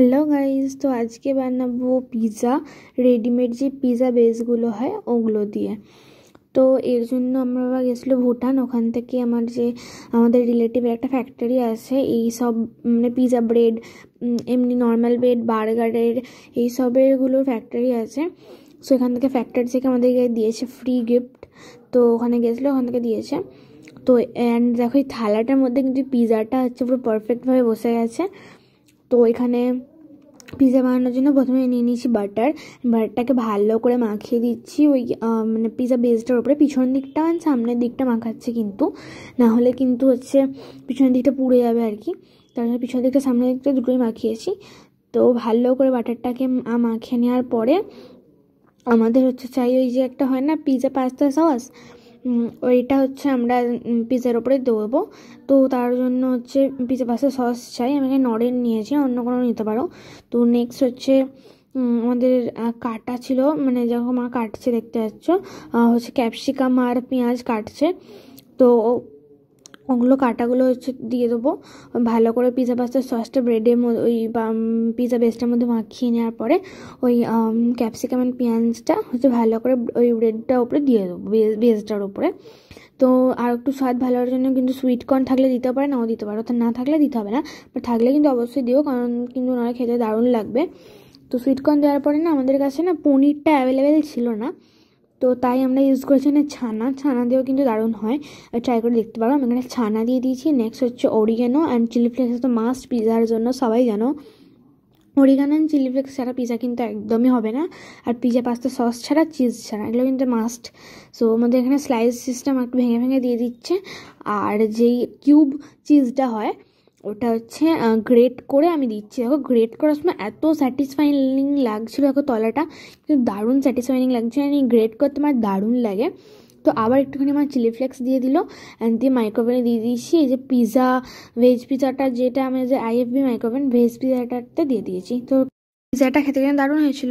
Hello guys, তো আজকে বানাবো পিৎজা। রেডিমেড যে পিৎজা বেসগুলো হয় ওগুলো দিয়ে। তো এর জন্য আমরা গেছিলো ভুটান। ওখান থেকে আমাদের রিলেটিভের একটা ফ্যাক্টরি আছে এই সব মানে পিৎজা ব্রেড, এমনি নর্মাল ব্রেড, বার্গারের এইসবেরগুলোর ফ্যাক্টরি আছে। সো এখান থেকে ফ্যাক্টরি থেকে আমাদেরকে দিয়েছে ফ্রি গিফট। তো ওখানে গেছিলো, ওখান থেকে দিয়েছে। তো অ্যান্ড দেখো এই থালাটার মধ্যে কিন্তু পিৎজাটা হচ্ছে পুরো পারফেক্টভাবে বসে গেছে। তো এখানে পিৎজা বানানোর জন্য প্রথমে নিয়ে নিয়েছি বাটারটাকে ভালো করে মাখিয়ে দিচ্ছি ওই মানে পিৎজা বেসটার উপরে। পিছন দিকটা আর সামনের দিকটা মাখাচ্ছি, কিন্তু না হলে কিন্তু হচ্ছে পিছনের দিকটা পুড়ে যাবে আর কি। তার জন্য পিছনের দিকটা সামনের দিকটা দুটোই মাখিয়েছি। তো ভালো করে বাটারটাকে মাখিয়ে নেওয়ার পরে আমাদের হচ্ছে চাই ওই যে একটা হয় না পিৎজা পাস্তা সস, ওইটা হচ্ছে আমরা পিৎজার ওপরে দেবো। তো তার জন্য হচ্ছে পিৎজা পাস্তা সস চাই। আমি এখানে নরেন নিয়েছি, অন্য কোনো নিতে পারো। তো নেক্সট হচ্ছে আমাদের কাটা ছিল, মানে যখন মা কাটছে দেখতে পাচ্ছ হচ্ছে ক্যাপসিকাম আর পেঁয়াজ কাটছে। তো ওগুলো কাটাগুলো হচ্ছে দিয়ে দেবো। ভালো করে পিৎজা পাস্তার সসটা ব্রেডের মধ্যে ওই পিৎজা বেসটার মধ্যে মাখিয়ে নেওয়ার পরে ওই ক্যাপসিকাম অ্যান্ড পেঁয়াজটা হচ্ছে ভালো করে ওই ব্রেডটার উপরে দিয়ে দেবো, বেসটার উপরে। তো আর একটু স্বাদ ভালো হওয়ার জন্য কিন্তু সুইট কর্ন থাকলে দিতে পারে, নাও দিতে পারো। তা না থাকলে দিতে হবে না, বাট থাকলে কিন্তু অবশ্যই দিও, কারণ কিন্তু নাহলে খেতে দারুণ লাগবে। তো সুইট কর্ন দেওয়ার পরে না আমাদের কাছে না পনিরটা অ্যাভেলেবেল ছিল না, তো তাই আমরা ইউজ করেছি না ছানা দিয়েও কিন্তু দারুণ হয়, ট্রাই করে দেখতে পারো। আমি এখানে ছানা দিয়ে দিয়েছি। নেক্সট হচ্ছে অরিগানো অ্যান্ড চিলি ফ্লেক্স, তো মাস্ট পিৎজার জন্য, সবাই জানো অরিগানো অ্যান্ড চিলি ফ্লেক্স ছাড়া পিৎজা কিন্তু একদমই হবে না। আর পিৎজা পাস্তা সস ছাড়া, চিজ ছাড়া, এগুলো কিন্তু মাস্ট। সো আমাদের এখানে স্লাইস সিস্টেম একটু ভেঙে ভেঙে দিয়ে দিচ্ছে। আর যেই কিউব চিজটা হয় ওটা হচ্ছে গ্রেট করে আমি দিচ্ছি। দেখো গ্রেট করার সময় এত স্যাটিসফাইং লাগছিলো, দেখো তলাটা কিন্তু দারুণ স্যাটিসফাইং লাগছে। আমি গ্রেট করতে আমার দারুণ লাগে। তো আবার একটুখানি আমার চিলি ফ্লেক্স দিয়ে দিল অ্যান্ড দিয়ে মাইক্রোওভেনে দিয়ে দিয়েছি। এই যে পিৎজা ভেজ পিৎজাটা যেটা আমি যে আইএফবি মাইক্রোওভেন ভেজ পিৎজাটাতে দিয়ে দিয়েছি। তো পিৎজাটা খেতে কিন্তু দারুণ হয়েছিল।